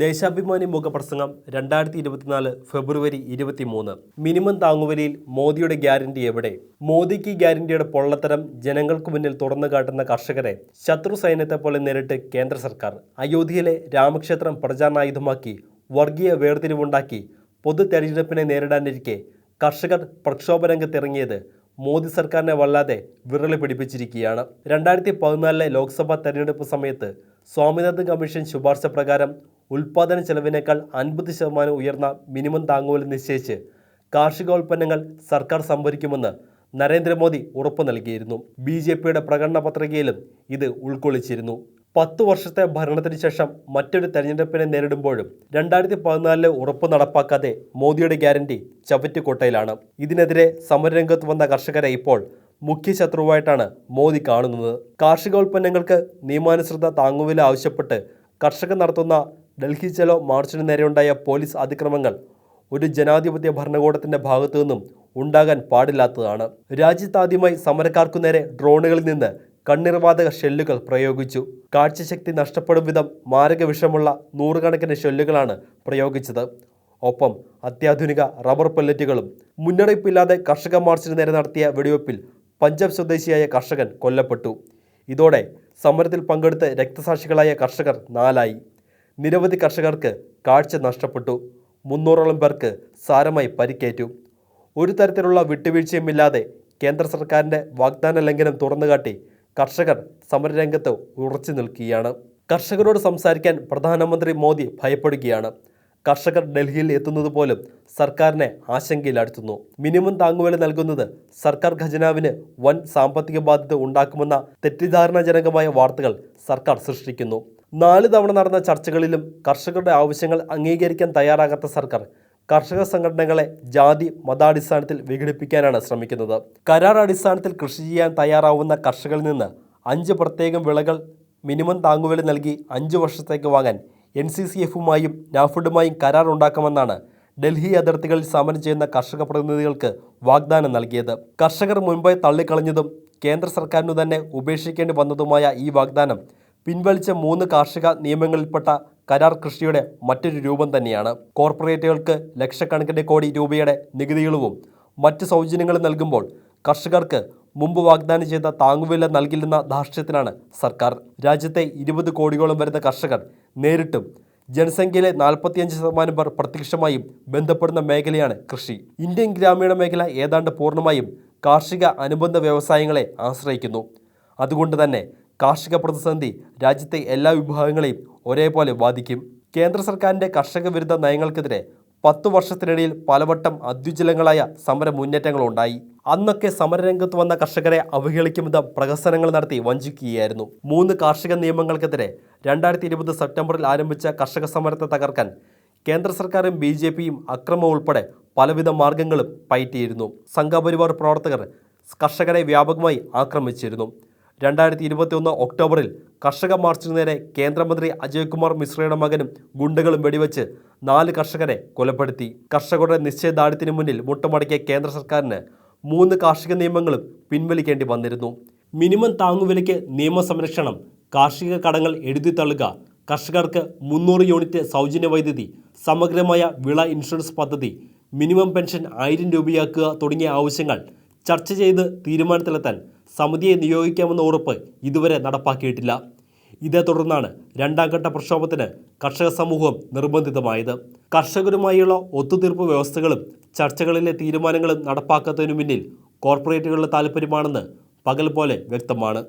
ദേശാഭിമാനി മുഖപ്രസംഗം 2024 ഫെബ്രുവരി 23. മിനിമം താങ്ങുവിലയിൽ മോദിയുടെ ഗ്യാരണ്ടി എവിടെ? മോദിക്ക് ഗ്യാരണ്ടിയുടെ പൊള്ളത്തരം ജനങ്ങൾക്ക് മുന്നിൽ തുറന്നു കാട്ടുന്ന കർഷകരെ ശത്രു സൈന്യത്തെ പോലെ നേരിട്ട് കേന്ദ്ര സർക്കാർ. അയോധ്യയിലെ രാമക്ഷേത്രം പ്രചാരണായുധമാക്കി വർഗീയ വേർതിരിവുണ്ടാക്കി പൊതു തെരഞ്ഞെടുപ്പിനെ നേരിടാനിരിക്കെ കർഷകർ പ്രക്ഷോഭരംഗത്തിറങ്ങിയത് മോദി സർക്കാരിനെ വല്ലാതെ വിറളി പിടിപ്പിച്ചിരിക്കുകയാണ്. 2014 ലോക്സഭാ തെരഞ്ഞെടുപ്പ് സമയത്ത് സ്വാമിനാഥൻ കമ്മീഷൻ ശുപാർശ പ്രകാരം ഉൽപ്പാദന ചെലവിനേക്കാൾ 50% ഉയർന്ന മിനിമം താങ്ങുവില നിശ്ചയിച്ച് കാർഷികോൽപ്പന്നങ്ങൾ സർക്കാർ സംഭരിക്കുമെന്ന് നരേന്ദ്രമോദി ഉറപ്പു നൽകിയിരുന്നു. BJPയുടെ പ്രകടന പത്രികയിലും ഇത് ഉൾക്കൊള്ളിച്ചിരുന്നു. 10 വർഷത്തെ ഭരണത്തിന് ശേഷം മറ്റൊരു തെരഞ്ഞെടുപ്പിനെ നേരിടുമ്പോഴും 2014 ഉറപ്പ് നടപ്പാക്കാതെ മോദിയുടെ ഗ്യാരണ്ടി ചവറ്റുകൊട്ടയിലാണ്. ഇതിനെതിരെ സമരരംഗത്ത് വന്ന കർഷകരെ ഇപ്പോൾ മുഖ്യ ശത്രുവായിട്ടാണ് മോദി കാണുന്നത്. കാർഷികോൽപ്പന്നങ്ങൾക്ക് നിയമാനുസൃത താങ്ങുവില ആവശ്യപ്പെട്ട് കർഷകർ നടത്തുന്ന ഡൽഹി ചലോ മാർച്ചിന് നേരെയുണ്ടായ പോലീസ് അതിക്രമങ്ങൾ ഒരു ജനാധിപത്യ ഭരണകൂടത്തിന്റെ ഭാഗത്തു നിന്നും ഉണ്ടാകാൻ പാടില്ലാത്തതാണ്. രാജ്യത്താദ്യമായി സമരക്കാർക്കു നേരെ ഡ്രോണുകളിൽ നിന്ന് കണ്ണീർവാതക ഷെല്ലുകൾ പ്രയോഗിച്ചു. കാഴ്ചശക്തി നഷ്ടപ്പെടും വിധം മാരക വിഷമുള്ള നൂറുകണക്കിന് ഷെല്ലുകളാണ് പ്രയോഗിച്ചത്. ഒപ്പം അത്യാധുനിക റബ്ബർ പെല്ലറ്റുകളും. മുന്നറിയിപ്പില്ലാതെ കർഷക മാർച്ചിന് നേരെ നടത്തിയ വെടിവെപ്പിൽ പഞ്ചാബ് സ്വദേശിയായ കർഷകൻ കൊല്ലപ്പെട്ടു. ഇതോടെ സമരത്തിൽ പങ്കെടുത്ത് രക്തസാക്ഷികളായ കർഷകർ 4ആയി. നിരവധി കർഷകർക്ക് കാഴ്ച നഷ്ടപ്പെട്ടു. 300ഓളം പേർക്ക് സാരമായി പരിക്കേറ്റു. ഒരു തരത്തിലുള്ള വിട്ടുവീഴ്ചയുമില്ലാതെ കേന്ദ്ര സർക്കാരിൻ്റെ വാഗ്ദാന ലംഘനം തുറന്നുകാട്ടി കർഷകർ സമരരംഗത്ത് ഉറച്ചു നിൽക്കുകയാണ്. കർഷകരോട് സംസാരിക്കാൻ പ്രധാനമന്ത്രി മോദി ഭയപ്പെടുകയാണ്. കർഷകർ ഡൽഹിയിൽ എത്തുന്നത് പോലും സർക്കാരിനെ ആശങ്കയിലാഴ്ത്തുന്നു. മിനിമം താങ്ങുവില നൽകുന്നത് സർക്കാർ ഖജനാവിന് വൻ സാമ്പത്തിക ബാധ്യത ഉണ്ടാക്കുമെന്ന തെറ്റിദ്ധാരണാജനകമായ വാർത്തകൾ സർക്കാർ സൃഷ്ടിക്കുന്നു. 4 തവണ നടന്ന ചർച്ചകളിലും കർഷകരുടെ ആവശ്യങ്ങൾ അംഗീകരിക്കാൻ തയ്യാറാകാത്ത സർക്കാർ കർഷക സംഘടനകളെ ജാതി മതാടിസ്ഥാനത്തിൽ വിഘടിപ്പിക്കാനാണ് ശ്രമിക്കുന്നത്. കരാർ അടിസ്ഥാനത്തിൽ കൃഷി ചെയ്യാൻ തയ്യാറാവുന്ന കർഷകരിൽ നിന്ന് 5 പ്രത്യേകം വിളകൾ മിനിമം താങ്ങുവില നൽകി 5 വർഷത്തേക്ക് വാങ്ങാൻ NCCF-ഉമായും നാഫെഡുമായും കരാർ ഉണ്ടാക്കുമെന്നാണ് ഡൽഹി അതിർത്തികളിൽ സമരം ചെയ്യുന്ന കർഷക പ്രതിനിധികൾക്ക് വാഗ്ദാനം നൽകിയത്. കർഷകർ മുൻപേ തള്ളിക്കളഞ്ഞതും കേന്ദ്ര സർക്കാരിനു തന്നെ ഉപേക്ഷിക്കേണ്ടി വന്നതുമായ ഈ വാഗ്ദാനം പിൻവലിച്ച 3 കാർഷിക നിയമങ്ങളിൽപ്പെട്ട കരാർ കൃഷിയുടെ മറ്റൊരു രൂപം തന്നെയാണ്. കോർപ്പറേറ്റുകൾക്ക് ലക്ഷക്കണക്കിന് കോടി രൂപയുടെ നികുതിയിളവും മറ്റ് സൗജന്യങ്ങളും നൽകുമ്പോൾ കർഷകർക്ക് മുമ്പ് വാഗ്ദാനം ചെയ്ത താങ്ങുവില നൽകില്ലെന്ന ധാർഷ്ട്യത്തിലാണ് സർക്കാർ. രാജ്യത്തെ 20 കോടിയോളം വരുന്ന കർഷകർ നേരിട്ടും ജനസംഖ്യയിലെ 45% പേർ പ്രത്യക്ഷമായും ബന്ധപ്പെടുന്ന മേഖലയാണ് കൃഷി. ഇന്ത്യൻ ഗ്രാമീണ മേഖല ഏതാണ്ട് പൂർണ്ണമായും കാർഷിക അനുബന്ധ വ്യവസായങ്ങളെ ആശ്രയിക്കുന്നു. അതുകൊണ്ട് തന്നെ കാർഷിക പ്രതിസന്ധി രാജ്യത്തെ എല്ലാ വിഭാഗങ്ങളെയും ഒരേപോലെ ബാധിക്കും. കേന്ദ്ര സർക്കാരിൻ്റെ കർഷക വിരുദ്ധ നയങ്ങൾക്കെതിരെ 10 വർഷത്തിനിടയിൽ പലവട്ടം അത്യുജ്വലങ്ങളായ സമര മുന്നേറ്റങ്ങളുണ്ടായി. അന്നൊക്കെ സമരരംഗത്ത് വന്ന കർഷകരെ അവഹേളിക്കും വിധം പ്രഹസനങ്ങൾ നടത്തി വഞ്ചിക്കുകയായിരുന്നു. 3 കാർഷിക നിയമങ്ങൾക്കെതിരെ 2020 സെപ്റ്റംബറിൽ ആരംഭിച്ച കർഷക സമരത്തെ തകർക്കാൻ കേന്ദ്ര സർക്കാരും BJPയും അക്രമം ഉൾപ്പെടെ പലവിധ മാർഗങ്ങളും പയറ്റിയിരുന്നു. സംഘപരിവാർ പ്രവർത്തകർ കർഷകരെ വ്യാപകമായി ആക്രമിച്ചിരുന്നു. 2021 ഒക്ടോബറിൽ കർഷക മാർച്ചിനു നേരെ കേന്ദ്രമന്ത്രി അജയ് കുമാർ മിശ്രയുടെ മകനും ഗുണ്ടകളും വെടിവെച്ച് 4 കർഷകരെ കൊലപ്പെടുത്തി. കർഷകരുടെ നിശ്ചയദാർഢ്യത്തിനു മുന്നിൽ മുട്ടുമടക്കിയ കേന്ദ്ര സർക്കാരിന് 3 കാർഷിക നിയമങ്ങളും പിൻവലിക്കേണ്ടി വന്നിരുന്നു. മിനിമം താങ്ങുവിലയ്ക്ക് നിയമസംരക്ഷണം, കാർഷിക കടങ്ങൾ എഴുതിത്തള്ളുക, കർഷകർക്ക് 300 യൂണിറ്റ് സൗജന്യ വൈദ്യുതി, സമഗ്രമായ വിള ഇൻഷുറൻസ് പദ്ധതി, മിനിമം പെൻഷൻ 1000 രൂപയാക്കുക തുടങ്ങിയ ആവശ്യങ്ങൾ ചർച്ച ചെയ്ത് തീരുമാനത്തിലെത്താൻ സമിതിയെ നിയോഗിക്കാമെന്ന ഉറപ്പ് ഇതുവരെ നടപ്പാക്കിയിട്ടില്ല. ഇതേ തുടർന്നാണ് 2ാം ഘട്ട പ്രക്ഷോഭത്തിന് കർഷക സമൂഹം നിർബന്ധിതമായത്. കർഷകരുമായുള്ള ഒത്തുതീർപ്പ് വ്യവസ്ഥകളും ചർച്ചകളിലെ തീരുമാനങ്ങളും നടപ്പാക്കുന്നതിനു പിന്നിൽ കോർപ്പറേറ്റുകളുടെ താൽപ്പര്യമാണെന്ന് പകൽ പോലെ വ്യക്തമാണ്.